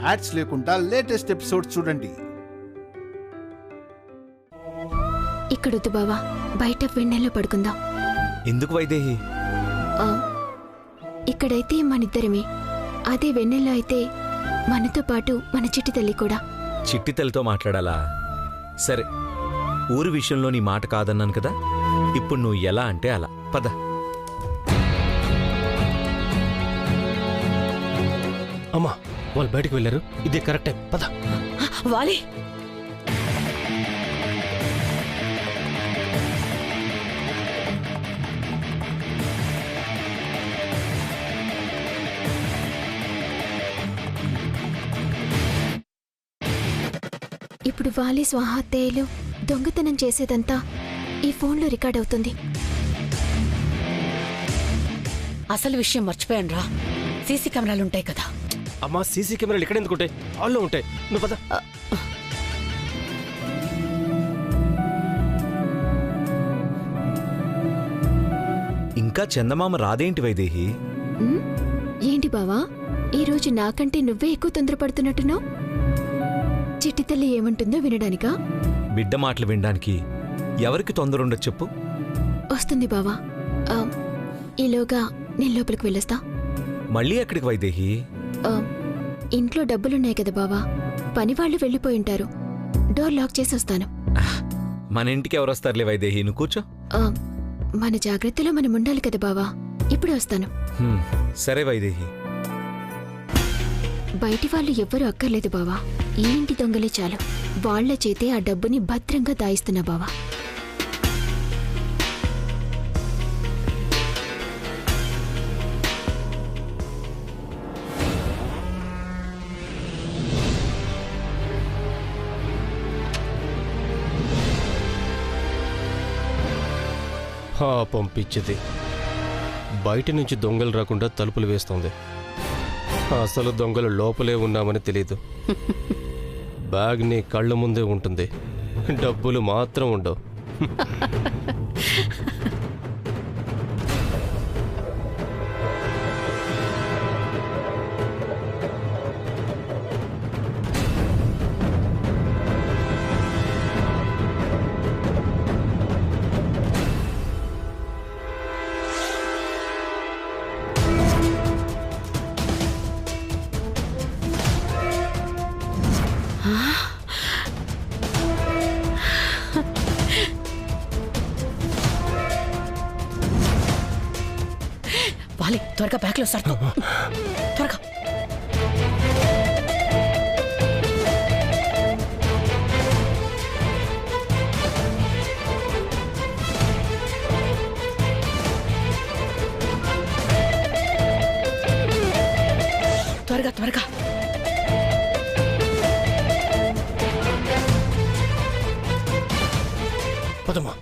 Ads లేకుండా latest episodes చూడండి. ఇక్కడొద్దు బావా, బయట వెన్నెల్లో పడుకుందాం. ఎందుకు వైదేహి? ఇక్కడైతే మనిద్దరమే, అదే వెన్నెల్లో అయితే మనతో పాటు మన చిట్టి తల్లి కూడా. చిట్టి తల్లితో మాట్లాడాలా? సరే, ఊరి విషయంలో నీ మాట కాదన్నాను కదా, ఇప్పుడు నువ్వు ఎలా అంటే అలా. పద. అమ్మా, వాళ్ళు బయటకు వెళ్ళారు, ఇదే కరెక్టే, పద. వాలి, ఇప్పుడు వాలి స్వాహాత్తేయులు దొంగతనం చేసేదంతా ఈ ఫోన్లో రికార్డ్ అవుతుంది. అసలు విషయం మర్చిపోయాను రా, సీసీ కెమెరాలుంటాయి కదా. అమ్మా, సీసీ కెమెరాలు ఇక్కడ ఎందుకు ఉంటాయి? హాల్లో ఉంటాయి, నువ్వు పద. ఇంకా చందమామ రాదేంటి వైదేహి? ఏంటి బావా, ఈరోజు నాకంటే నువ్వే ఎక్కువ తొందరపడుతున్నట్టున్నావు. చిట్టి తల్లి ఏమంటుందో వినడానికా? బిడ్డ మాటలు వినడానికి ఎవరికి తొందర ఉండదు చెప్పు. వస్తుంది బావా, ఈలోగా నేను లోపలికి వెళ్ళొస్తా. మళ్ళీ ఎక్కడికి వైదేహి? ఇంట్లో డబ్బులున్నాయి కదా బావా, పనివాళ్లు వెళ్ళిపోయింటారు. డోర్ లాక్ చేసి వస్తాను. మన ఇంటికి ఎవరొస్తారులే వైదేహి, నువ్వు కూర్చో. మన జాగ్రత్తలో మనం ఉండాలి కదా బావా, ఇప్పుడు వస్తాను. సరే వైదేహి. బయటి వాళ్ళు ఎవ్వరూ అక్కర్లేదు బావా, ఈ ఇంటి దొంగలే చాలు. వాళ్ల చేతే ఆ డబ్బుని భద్రంగా దాయిస్తున్నా బావా. పంపించింది. బయట నుంచి దొంగలు రాకుండా తలుపులు వేస్తోంది. అసలు దొంగలు లోపలే ఉన్నామని తెలీదు. బ్యాగ్ నీ కళ్ళ ముందే ఉంటుంది, డబ్బులు మాత్రం ఉండవు. వాలి, త్వరగా బ్యాగ్లో సర్దు, త్వరగా. త్వరగా త్వరగా. పదమ్మా.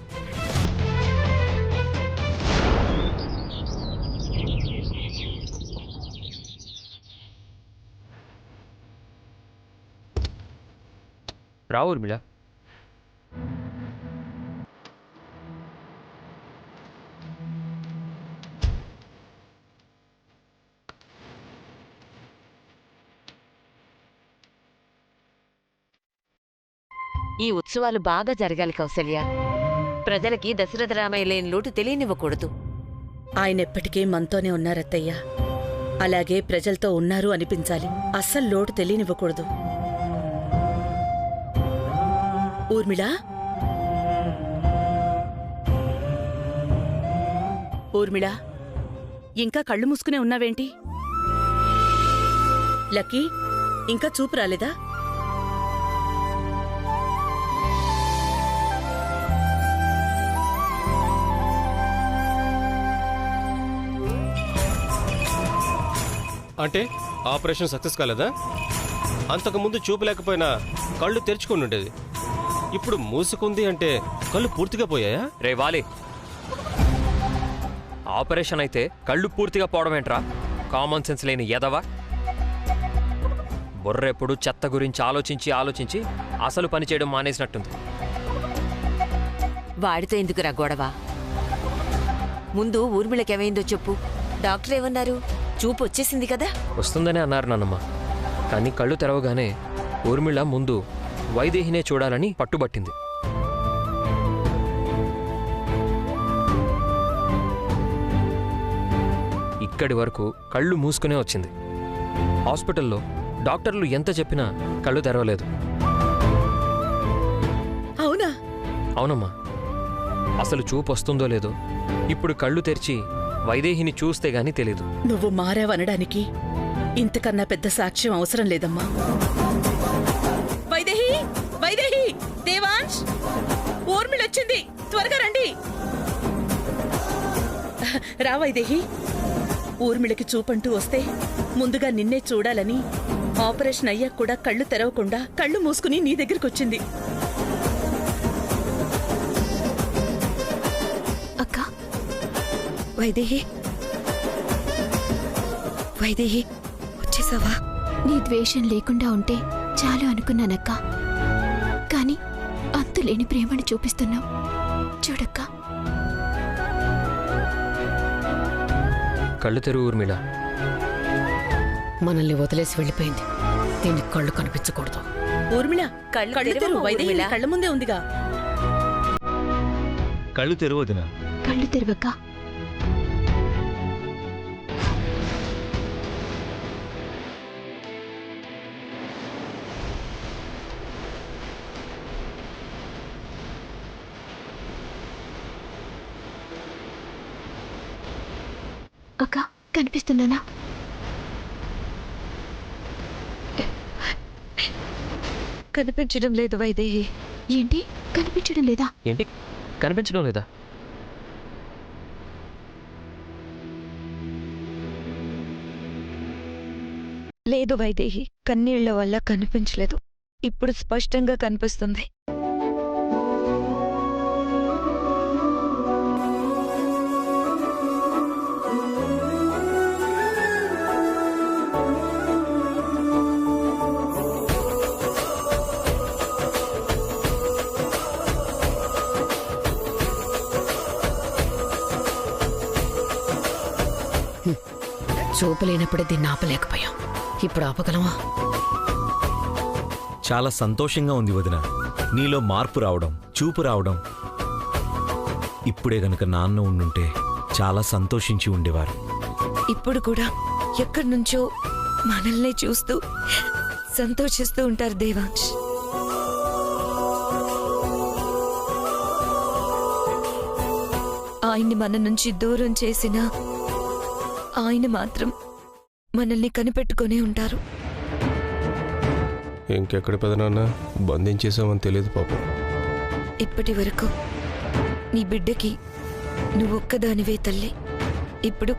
రా ఊర్మిళ. ఈ ఉత్సవాలు బాగా జరగాలి కౌసల్య. ప్రజలకి దశరథ రామయ్య లేని లోటు తెలియనివ్వకూడదు. ఆయన ఎప్పటికీ మనతోనే ఉన్నారత్తయ్య, అలాగే ప్రజలతో ఉన్నారు అనిపించాలి. అస్సలు లోటు తెలియనివ్వకూడదు. ఊర్మిళ, ఊర్మిళ, ఇంకా కళ్ళు మూసుకునే ఉన్నావేంటి? లక్కీ, ఇంకా చూపు రాలేదా? అంటే ఆపరేషన్ సక్సెస్ కాలేదా? అంతకుముందు చూపు లేకపోయినా కళ్ళు తెరుచుకుని ఉండేది, ఇప్పుడు మూసుకుంది అంటే కళ్ళు పూర్తిగా పోయాయా? రే వాలి, ఆపరేషన్ అయితే కళ్ళు పూర్తిగా పోవడమేంట్రా? కామన్ సెన్స్ లేని ఎదవా. బుర్రెప్పుడు చెత్త గురించి ఆలోచించి ఆలోచించి అసలు పని చేయడం మానేసినట్టుంది. వాడితో ఎందుకురా గొడవ? ముందు ఊర్మిళకేమైందో చెప్పు. డాక్టర్ ఏమన్నారు? చూపు వచ్చేసింది కదా? వస్తుందనే అన్నారు నాన్నమ్మ. కానీ కళ్ళు తెరవగానే ఊర్మిళ ముందు వైదేహినే చూడాలని పట్టుబట్టింది. ఇక్కడి వరకు కళ్ళు మూసుకునే వచ్చింది. హాస్పిటల్లో డాక్టర్లు ఎంత చెప్పినా కళ్ళు తెరవలేదు. అవునా? అవునమ్మా. అసలు చూపు వస్తుందో లేదో ఇప్పుడు కళ్ళు తెరిచి వైదేహిని చూస్తే గాని తెలీదు. నువ్వు మారావనడానికి ఇంతకన్నా పెద్ద సాక్ష్యం అవసరం లేదమ్మా. వైదేహి, వైదేహి, దేవాంశ్, ఊర్మిళొచ్చింది, త్వరగా రండి. రా వైదేహి. ఊర్మిళకి చూపంటూ వస్తే ముందుగా నిన్నే చూడాలని ఆపరేషన్ అయ్యాక కూడా కళ్ళు తెరవకుండా కళ్ళు మూసుకుని నీ దగ్గరికొచ్చింది. అక్క, వైదేహి, వైదేహి, వచ్చేసావా? నీ ద్వేషం లేకుండా ఉంటే చాలు అనుకున్నానక్క. కానీ అంతులేని ప్రేమను చూపిస్తున్నావు చూడక్క. కళ్ళు తెరువు ఊర్మిళ. మనల్ని వదిలేసి వెళ్ళిపోయింది. దీనికి కళ్ళు కనిపించకూడదు. ఊర్మిళ, కళ్ళు తెరువు. వైదేహి కళ్ళ ముందే ఉందిగా. కళ్ళు తెరవదినా? కళ్ళు తెరవక్క. అక్క, కనిపిస్తున్నానా? కనిపించడం లేదు వైదేహి. ఏంటి కనిపించడం లేదా? ఏంటి కనిపించడం లేదా? లేదు వైదేహి, కన్నీళ్ల వల్ల కనిపించలేదు. ఇప్పుడు స్పష్టంగా కనిపిస్తుంది. చూపు లేనప్పుడే దీన్ని ఆపలేకపోయాం. ఇప్పుడు ఆపగలమా? చాలా సంతోషంగా ఉంది వదిన, నీలో మార్పు రావడం, చూపు రావడం. ఇప్పుడే గనుక నాన్న ఉండుంటే చాలా సంతోషించి ఉండేవారు. ఇప్పుడు కూడా ఎక్కడి నుంచో మనల్ని చూస్తూ సంతోషిస్తూ ఉంటారు దేవాంశ్. ఆయన్ని మన నుంచి దూరం చేసిన ఆయన మాత్రం మనల్ని కనిపెట్టుకునే ఉంటారు. ఇంకెక్కడ పెదనాన్న, బంధించేసామని తెలియదు పాపం. ఇప్పటి వరకు నీ బిడ్డకి నువ్వొక్కదానివే తల్లి. ఇప్పుడు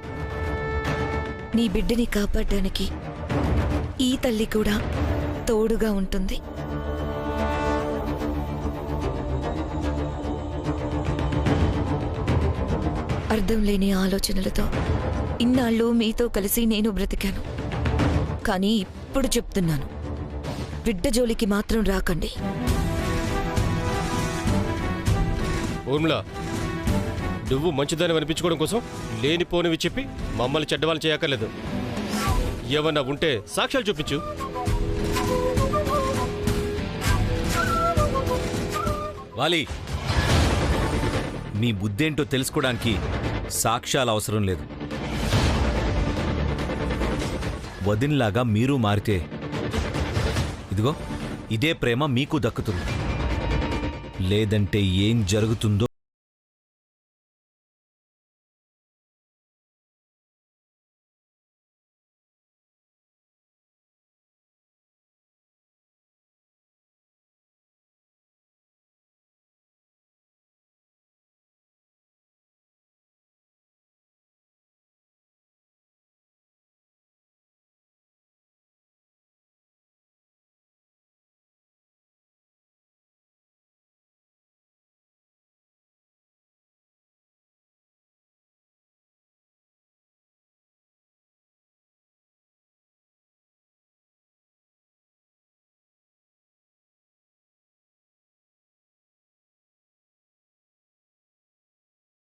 నీ బిడ్డని కాపాడడానికి ఈ తల్లి కూడా తోడుగా ఉంటుంది. అర్థం లేని ఆలోచనలతో ఇన్నాళ్ళు మీతో కలిసి నేను బ్రతికాను. కానీ ఇప్పుడు చెప్తున్నాను, బిడ్డ జోలికి మాత్రం రాకండి. ఊర్మిళ, నువ్వు మంచిదాన్ని అనిపించుకోవడం కోసం లేనిపోనివి చెప్పి మమ్మల్ని చెడ్డవాళ్ళని చేయక్కర్లేదు. ఏమన్నా ఉంటే సాక్ష్యాలు చూపించు. వాలి, మీ బుద్ధేంటో తెలుసుకోవడానికి సాక్ష్యాలు అవసరం లేదు. వదినలాగా మీరు మారితే ఇదిగో ఇదే ప్రేమ మీకు దక్కుతుంది. లేదంటే ఏం జరుగుతుందో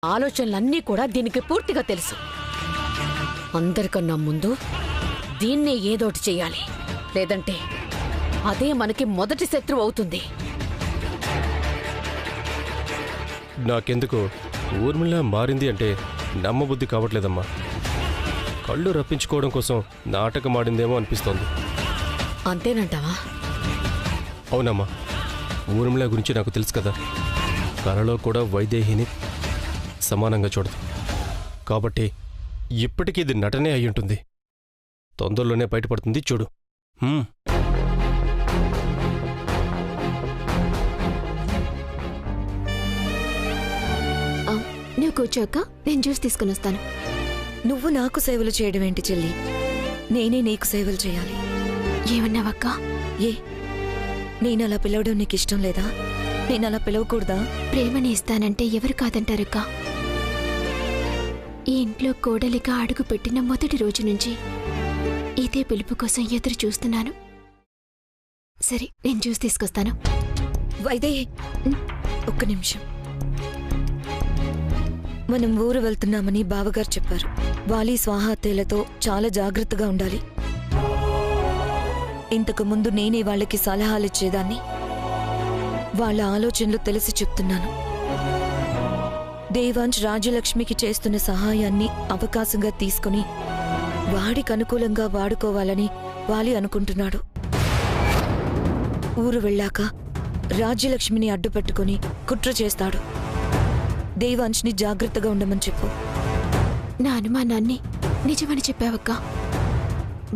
ఆలోచనలన్నీ కూడా దీనికి పూర్తిగా తెలుసు. అందరికన్నా ముందు దీన్నే ఏదోటి చెయ్యాలి. లేదంటే అదే మనకి మొదటి శత్రువు అవుతుంది. నాకెందుకు ఊర్మిళ మారింది అంటే నమ్మబుద్ధి కావట్లేదమ్మా. కళ్ళు రప్పించుకోవడం కోసం నాటకం ఆడిందేమో అనిపిస్తోంది. అంతేనంటావా? అవునమ్మా, ఊర్మిళ గురించి నాకు తెలుసు కదా. కలలో కూడా వైదేహిని సమానంగా చూడదు. కాబట్టి ఇప్పటికీ ఇది నటనే అయ్యుంటుంది. తొందరలోనే బయటపడుతుంది చూడు. నువ్వు కూర్చోక్క, నేను జ్యూస్ తీసుకుని వస్తాను. నువ్వు నాకు సేవలు చేయడం ఏంటి చెల్లి? నేనే నీకు సేవలు చేయాలి. ఏమన్నావక్క? ఏ నేనలా పిలవడం నీకు ఇష్టం లేదా? నేనలా పిలవకూడదా? ప్రేమని ఇస్తానంటే ఎవరు కాదంటారక్క? ఈ ఇంట్లో కోడలిగా అడుగు పెట్టిన మొదటి రోజు నుంచి ఇదే పిలుపు కోసం ఎదురు చూస్తున్నాను. సరే, నేను జ్యూస్ తీసుకొస్తాను. వైదేహి, ఒక్క నిమిషం. మనం ఊరు వెళ్తున్నామని బావగారు చెప్పారు. వాలి స్వాహాత్తేలతో చాలా జాగ్రత్తగా ఉండాలి. ఇంతకు ముందు నేనే వాళ్ళకి సలహాలిచ్చేదాన్ని. వాళ్ళ ఆలోచనలు తెలిసి చెప్తున్నాను. దేవాంశ్ రాజ్యలక్ష్మికి చేస్తున్న సహాయాన్ని అవకాశంగా తీసుకుని వాడికి అనుకూలంగా వాడుకోవాలని వాలి అనుకుంటున్నాడు. ఊరు వెళ్ళాక రాజ్యలక్ష్మిని అడ్డుపెట్టుకుని కుట్ర చేస్తాడు. దేవాంశ్ని జాగ్రత్తగా ఉండమని చెప్పు. నా అనుమానాన్ని నిజమని చెప్పావక్క.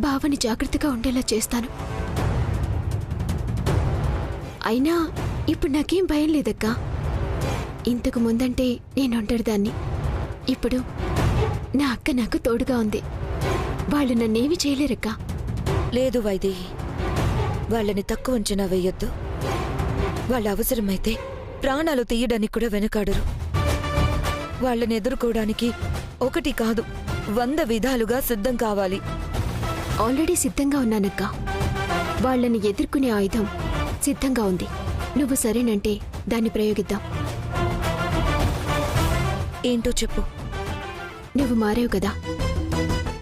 బావని జాగ్రత్తగా ఉండేలా చేస్తాను. అయినా ఇప్పుడు నాకేం భయం లేదక్కా. ఇంతకు ముందంటే నేను ఒంటరిదాన్ని. ఇప్పుడు నా అక్క నాకు తోడుగా ఉంది. వాళ్ళు నన్నేమీ చేయలేరక్కా. లేదు వైదేహి, వాళ్ళని తక్కువ అంచనా వేయొద్దు. వాళ్ళ అవసరమైతే ప్రాణాలు తీయడానికి కూడా వెనకాడరు. వాళ్ళని ఎదుర్కోవడానికి 1 కాదు 100 విధాలుగా సిద్ధం కావాలి. ఆల్రెడీ సిద్ధంగా ఉన్నానక్క. వాళ్ళని ఎదుర్కొనే ఆయుధం సిద్ధంగా ఉంది. నువ్వు సరేనంటే దాన్ని ప్రయోగిద్దాం. ఏంటో చెప్పు. నువ్వు మారావు కదా,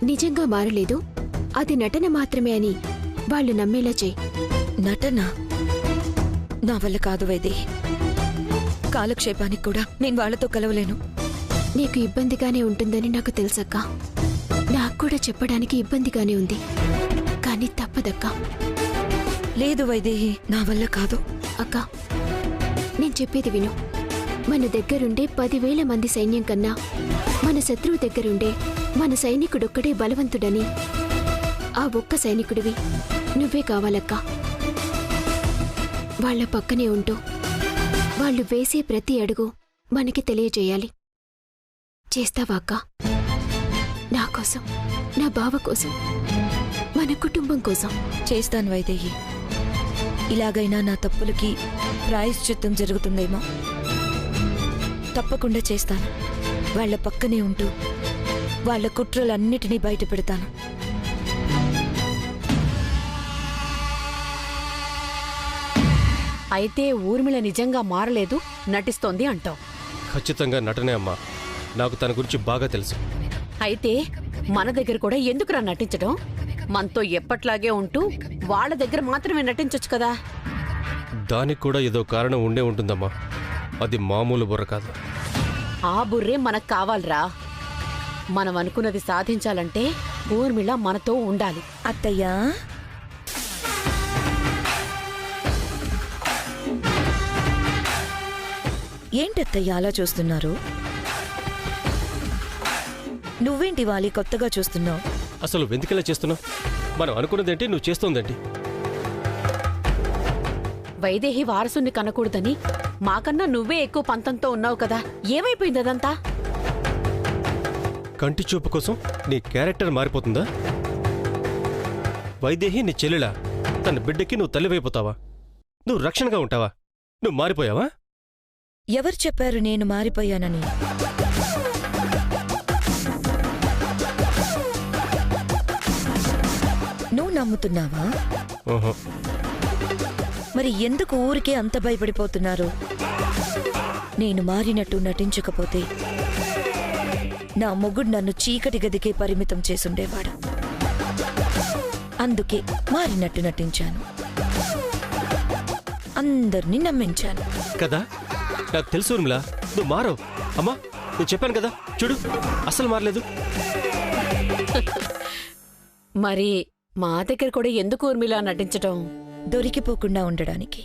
నిజంగా మారలేదు, అది నటన మాత్రమే అని వాళ్ళు నమ్మేలా చేయి. నటన నా వల్ల కాదు వైదేహి. కాలక్షేపానికి కూడా నేను వాళ్లతో కలవలేను. నీకు ఇబ్బందిగానే ఉంటుందని నాకు తెలుసక్క. నాకు కూడా చెప్పడానికి ఇబ్బందిగానే ఉంది, కానీ తప్పదక్క. లేదు వైదేహి, నా వల్ల కాదు. అక్క, నేను చెప్పేది విను. మన దగ్గరుండే 10,000 మంది సైన్యం కన్నా మన శత్రువు దగ్గరుండే మన సైనికుడొక్కడే బలవంతుడని ఆ ఒక్క సైనికుడివి నువ్వే కావాలక్క. వాళ్ల పక్కనే ఉంటూ వాళ్ళు వేసే ప్రతి అడుగు మనకి తెలియజేయాలి. చేస్తావా అక్క? నా కోసం, నా బావ కోసం, మన కుటుంబం కోసం. చేస్తాను వైదేహి. ఇలాగైనా నా తప్పులకి ప్రాయశ్చిత్తం జరుగుతుందేమో. తప్పకుండా చేస్తాను. వాళ్ల పక్కనే ఉంటూ వాళ్ల కుట్రలన్నిటినీ బయట పెడతాను. అయితే ఊర్మిళ నిజంగా మారలేదు, నటిస్తోంది అంటావు? ఖచ్చితంగా నటనే అమ్మా. నాకు తన గురించి బాగా తెలుసు. అయితే మన దగ్గర కూడా ఎందుకురా నటించడం? మనతో ఎప్పట్లాగే ఉంటూ వాళ్ళ దగ్గర మాత్రమే నటించొచ్చు కదా. దానికి కూడా ఏదో కారణం ఉండే ఉంటుందమ్మా. అది మామూలు బుర్ర కాదు. ఆ బుర్రే మనకు కావాలరా. మనం అనుకున్నది సాధించాలంటే ఊర్మిళ మనతో ఉండాలి. అత్తయ్యా, ఏంటత్తయ్య అలా చూస్తున్నారు? నువ్వేంటి వాలి కొత్తగా చూస్తున్నావు? అసలు వెందుకెలా చేస్తున్నావు? మనం అనుకున్నదేంటి, నువ్వు చేస్తోందేంటి? వైదేహి వారసుని కనకూడదని మాకన్నా నువ్వే ఎక్కువ పంతంతో ఉన్నావు కదా. ఏమైపోయింది అదంతా? కంటి చూపు కోసం నీ క్యారెక్టర్ మారిపోతుందా? వైదేహి నీ చెల్లెలా? తన బిడ్డకి నువ్వు తల్లివైపోతావా? నువ్వు రక్షణగా ఉంటావా? నువ్వు మారిపోయావా? ఎవరు చెప్పారు నేను మారిపోయానని? నువ్వు నమ్ముతున్నావా? ఓహో. మరి ఎందుకు ఊరికే అంత భయపడిపోతున్నారు? నేను మారినట్టు నటించకపోతే నా మొగుడు నన్ను చీకటి గదికే పరిమితం చేసుండేవాడు. అందుకే మారినట్టు నటించాను. అందరినీ నమ్మించాను కదా, నాకు తెలుసు ఊర్మిళ, నువ్వు మారవు. అమ్మా, నేను చెప్పాను కదా, చూడు అస్సలు మారలేదు. మరి మా దగ్గర కూడా ఎందుకు ఊర్మిలా నటించటం? దొరికిపోకుండా ఉండడానికి.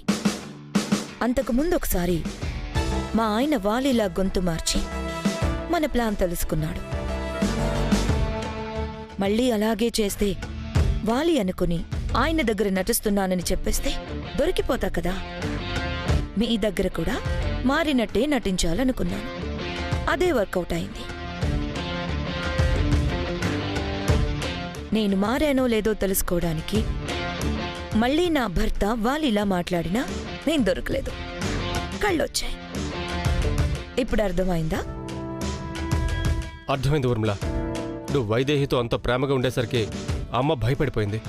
అంతకుముందు ఒకసారి మా ఆయన వాలిలా గొంతు మార్చి మన ప్లాన్ తెలుసుకున్నాడు. మళ్ళీ అలాగే చేస్తే వాలి అనుకుని ఆయన దగ్గర నటిస్తున్నానని చెప్పేస్తే దొరికిపోతా కదా. మీ దగ్గర కూడా మారినట్టే నటించాలనుకున్నాను. అదే వర్కౌట్ అయింది. నేను మారానో లేదో తెలుసుకోవడానికి మళ్ళీ నా భర్త వాలిలా మాట్లాడినా నేను దొరకలేదు. కళ్ళొచ్చాయి. ఇప్పుడు అర్థమైందా? అర్థమైంది ఊర్మిళ. నువ్వు వైదేహితో అంత ప్రేమగా ఉండేసరికి అమ్మ భయపడిపోయింది.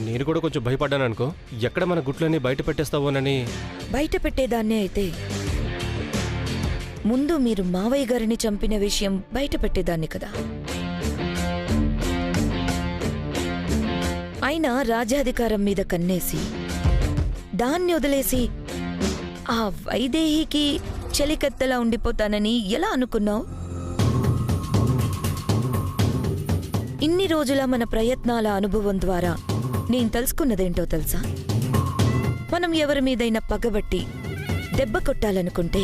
నేను కూడా కొంచెం భయపడ్డాను అనుకో, ఎక్కడ మన గుట్లన్నీ బయట పెట్టేస్తావోనని. బయట పెట్టేదాన్నే అయితే ముందు మీరు మావయ్య గారిని చంపిన విషయం బయట పెట్టేదాన్ని కదా. అయినా రాజ్యాధికారం మీద కన్నేసి దాన్ని వదిలేసి ఆ వైదేహికి చెలికత్తెలా ఉండిపోతానని ఎలా అనుకున్నావు? ఇన్ని రోజుల మన ప్రయత్నాల అనుభవం ద్వారా నేను తెలుసుకున్నదేంటో తెలుసా? మనం ఎవరి మీదైనా పగబట్టి దెబ్బ కొట్టాలనుకుంటే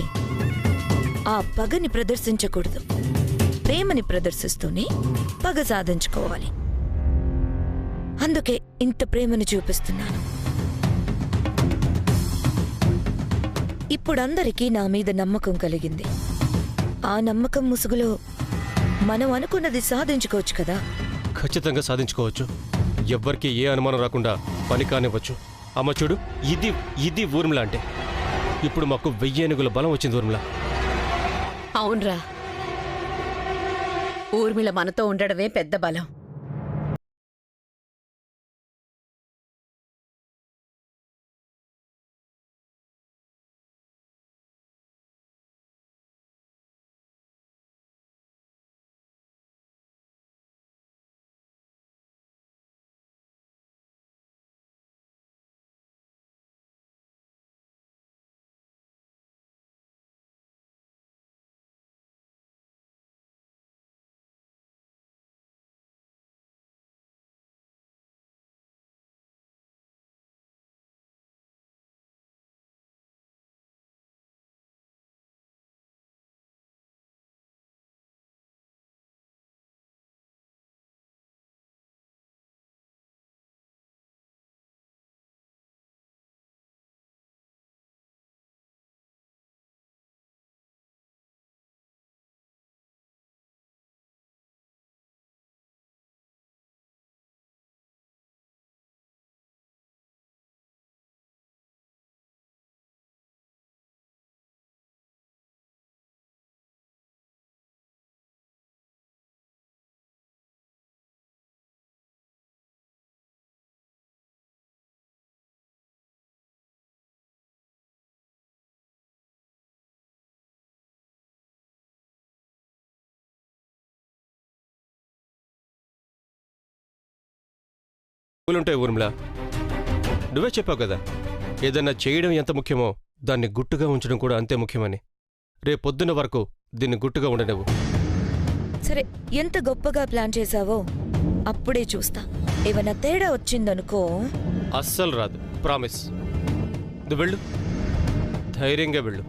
ఆ పగని ప్రదర్శించకూడదు. ప్రేమని ప్రదర్శిస్తూనే పగ సాధించుకోవాలి. అందుకే ఇంత ప్రేమను చూపిస్తున్నాను. ఇప్పుడందరికీ నా మీద నమ్మకం కలిగింది. ఆ నమ్మకం ముసుగులో మనం అనుకున్నది సాధించుకోవచ్చు కదా. ఖచ్చితంగా సాధించుకోవచ్చు. ఎవ్వరికి ఏ అనుమానం రాకుండా పని కానివ్వచ్చు. అమ్మ చూడు, ఇది ఊర్మిళ అంటే. ఇప్పుడు మాకు 1000 ఏనుగుల బలం వచ్చింది ఊర్మిళ. అవునరా, ఊర్మిళ మనతో ఉండడమే పెద్ద బలం. ఉంటాయి ఊర్మిళ, నువ్వే చెప్పావు కదా, ఏదన్నా చేయడం ఎంత ముఖ్యమో దాన్ని గుట్టుగా ఉంచడం కూడా అంతే ముఖ్యమని. రేపొద్దున వరకు దీన్ని గుట్టుగా ఉండనివ్వు. సరే, ఎంత గొప్పగా ప్లాన్ చేశావో అప్పుడే చూస్తా. ఏమన్నా తేడా వచ్చిందనుకో. అస్సలు రాదు, ప్రామిస్. నువ్వు వెళ్ళు, ధైర్యంగా వెళ్ళు.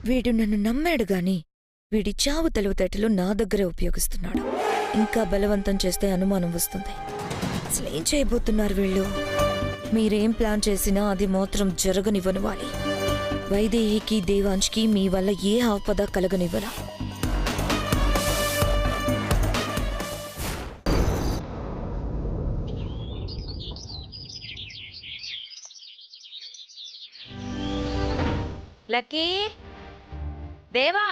వీడు నన్ను నమ్మాడు గాని వీడి చావు తెలివితేటలు నా దగ్గరే ఉపయోగిస్తున్నాడు. ఇంకా బలవంతం చేస్తే అనుమానం వస్తుంది. అసలేం చేయబోతున్నారు వీళ్ళు? మీరేం ప్లాన్ చేసినా అది మాత్రం జరగనివ్వనివ్వాలి. వైదేహికి దేవాంష్కి మీ వల్ల ఏ ఆపద కలగనివ్వరా. లక్కీ, దేవా,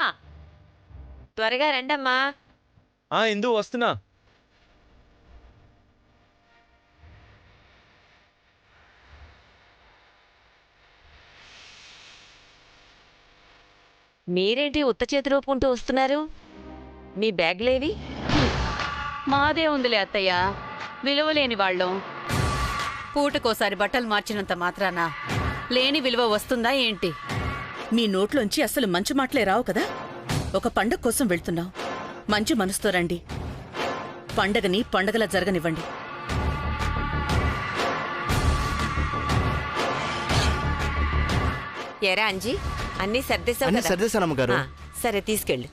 త్వరగా రండమ్మా. ఇందు వస్తున్నా. మీరేంటి ఉత్త చేతి రూపుకుంటూ వస్తున్నారు? మీ బ్యాగ్లేవి? మాదే ఉందిలే అత్తయ్య, విలువలేని వాళ్ళం. పూటకోసారి బట్టలు మార్చినంత మాత్రాన లేని విలువ వస్తుందా ఏంటి? మీ నోట్లోంచి అసలు మంచి మాటలే రావు కదా. ఒక పండగ కోసం వెళ్తున్నావు, మంచి మనసుతో రండి. పండగని పండగలా జరగనివ్వండి. ఎరా అంజీ, అన్నీ సర్దేశావు అన్ని కదా? సర్దేశాను అమ్మగారు. సరే తీసుకెళ్ళు.